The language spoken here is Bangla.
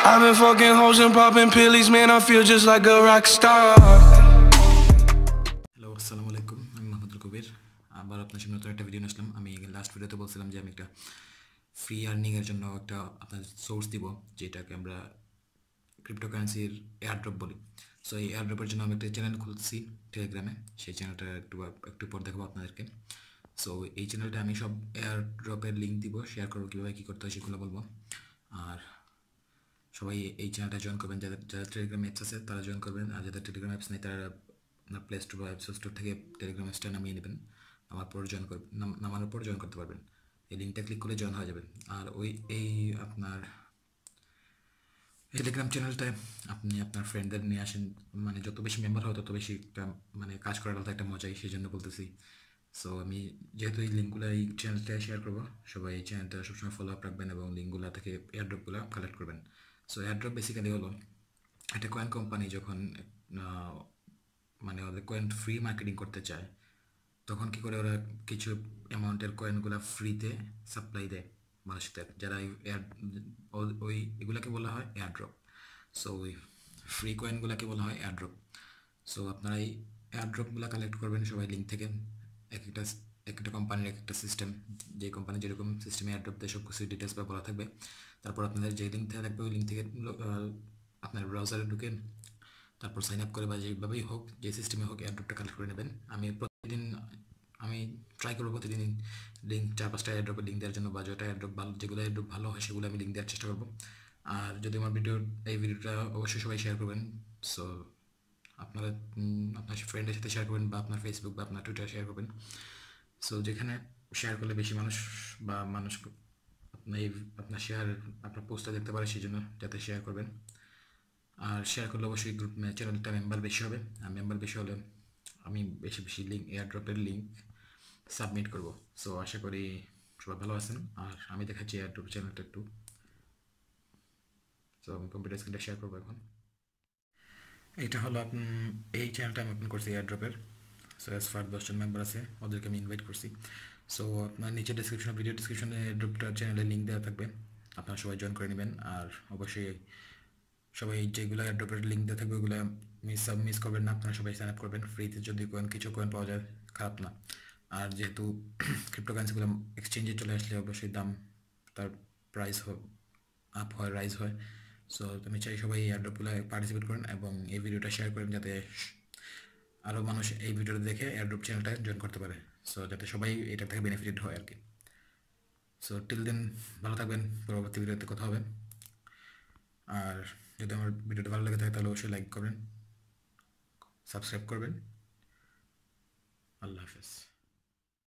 I've been fucking hoes and popping pillies, man, I feel just like a rock star. Hello, আসসালামু আলাইকুম। আমি মাহমুদুল কবির। আবার আপনার সামনে নতুন একটা ভিডিও নিয়ে আসলাম। আমি লাস্ট ভিডিওতে বলছিলাম যে আমি একটা ফ্রি আর্নিংয়ের জন্য একটা আপনার সোর্স দিব, যেটাকে আমরা ক্রিপ্টোকারেন্সির এয়ারড্রপ বলি। সো এই এয়ারড্রপের জন্য আমি একটা চ্যানেল খুলছি টেলিগ্রামে। সেই চ্যানেলটা একটু পর দেখাবো আপনাদেরকে। সো এই চ্যানেলটা আমি সব এয়ারড্রপের লিঙ্ক দিব, শেয়ার করবো, কীভাবে কী করতে হয় সেগুলো বলবো। আর সবাই এই চ্যানেলটা জয়েন করবেন, যাদের যাদের টেলিগ্রাম অ্যাপস আছে তারা জয়েন করবেন, আর যাদের টেলিগ্রাম অ্যাপস নেই তারা আপনার প্লে স্টোর বা অ্যাপস স্টোর থেকে টেলিগ্রাম অ্যাপসটা নামিয়ে নেবেন। নামানোর পর জয়েন করতে পারবেন। এই লিঙ্কটা ক্লিক করে জয়েন হয়ে যাবেন। আর এই আপনার টেলিগ্রাম চ্যানেলটায় আপনি আপনার ফ্রেন্ডদের নিয়ে আসেন, মানে যত বেশি মেম্বার হয় তত বেশি একটা মানে কাজ করার আলাদা একটা মজাই, সেই জন্য বলতেছি। সো আমি যেহেতু এই লিঙ্কগুলো এই চ্যানেলটায় শেয়ার করবো, সবাই এই চ্যানেলটা সবসময় ফলো আপ রাখবেন এবং লিঙ্কগুলো থেকে এয়ারড্রপগুলো কালেক্ট করবেন। সো এয়ারড্রপ বেসিক্যালি হলো একটা কয়েন কোম্পানি যখন মানে ওদের কয়েন ফ্রি মার্কেটিং করতে চায়, তখন কী করে ওরা কিছু অ্যামাউন্টের কয়েনগুলো ফ্রিতে সাপ্লাই দেয় মানুষদের, যারা ওই এগুলোকে বলা হয় এয়ারড্রপ। সো ওই ফ্রি কয়েনগুলোকে বলা হয় এয়ারড্রপ। সো আপনারা এই এয়ারড্রপগুলো কালেক্ট করবেন সবাই লিঙ্ক থেকে। এক একটা এক একটা কোম্পানির এক একটা সিস্টেম, যে কোম্পানি যেরকম সিস্টেমে এয়ারড্রপ দেয় সব কিছু ডিটেলস বা বলা থাকবে। তারপর আপনাদের যে লিঙ্ক থাকবে ওই লিঙ্ক থেকে আপনার ব্রাউজারে ঢুকেন, তারপর সাইন আপ করে বা যেভাবেই হোক, যে সিস্টেমে হোক এয়ারড্রপটা কালেক্ট করে নেবেন। আমি ট্রাই করবো প্রতিদিন লিঙ্ক 4-5টা এয়ারড্রপের লিঙ্ক দেওয়ার জন্য, বা যেটা এয়ারড্রপ ভালো, যেগুলো এয়ারড্রপ ভালো হয় সেগুলো আমি লিঙ্ক দেওয়ার চেষ্টা করবো। আর যদি আমার এই ভিডিওটা অবশ্যই সবাই শেয়ার করবেন। সো আপনারা আপনার ফ্রেন্ডের সাথে শেয়ার করবেন, বা আপনার ফেসবুক বা আপনার টুইটার শেয়ার করবেন। সো যেখানে শেয়ার করলে বেশি মানুষ আপনার আপনার পোস্টটা দেখতে পারে, সেই জন্য যাতে শেয়ার করবেন। আর শেয়ার করলে অবশ্যই চ্যানেলটা মেম্বার বেশি হবে, আর মেম্বার বেশি হলে আমি বেশি বেশি এয়ারড্রপের লিঙ্ক সাবমিট করব। সো আশা করি সবাই ভালো আছেন। আর আমি দেখাচ্ছি এয়ারড্রপ চ্যানেলটা একটু। সো আমি কম্পিউটার স্ক্রিনটা শেয়ার করবো এখন। এটা হলো এই চ্যানেলটা আমি ওপেন করছি এয়ারড্রপের। সো এস ফার 10জন মেম্বার আছে, ওদেরকে আমি ইনভাইট করছি। সো আপনার নিচে ভিডিও ডিসক্রিপশনে এয়ারড্রপটা চ্যানেলের লিঙ্ক দেওয়া থাকবে, আপনারা সবাই জয়েন করে নেবেন। আর অবশ্যই সবাই যেগুলো এয়ারড্রপের লিঙ্ক দেওয়া থাকবে ওগুলো মিস করবেন না, আপনারা সবাই সাইন আপ করবেন। ফ্রিতে যদি কিছু কয়েন পাওয়া যায় খারাপ না। আর যেহেতু ক্রিপ্টোকারেন্সিগুলো এক্সচেঞ্জে চলে আসলে অবশ্যই দাম, তার প্রাইস আপ হয়, রাইজ হয়। সো আমি চাই সবাই এই এয়ারড্রপগুলো পার্টিসিপেট করেন এবং এই ভিডিওটা শেয়ার করেন, যাতে আরও মানুষ এই ভিডিওটা দেখে এয়ারড্রপ চ্যানেলটা জয়েন করতে পারে। সো যাতে সবাই এটা থেকে বেনিফিটেড হয় আর কি। সো টিল দেন ভালো থাকবেন, পরবর্তী ভিডিওতে কথা হবে। আর যদি আমার ভিডিওটা ভালো লেগে থাকে তাহলে অবশ্যই লাইক করবেন, সাবস্ক্রাইব করবেন। আল্লাহ হাফেজ।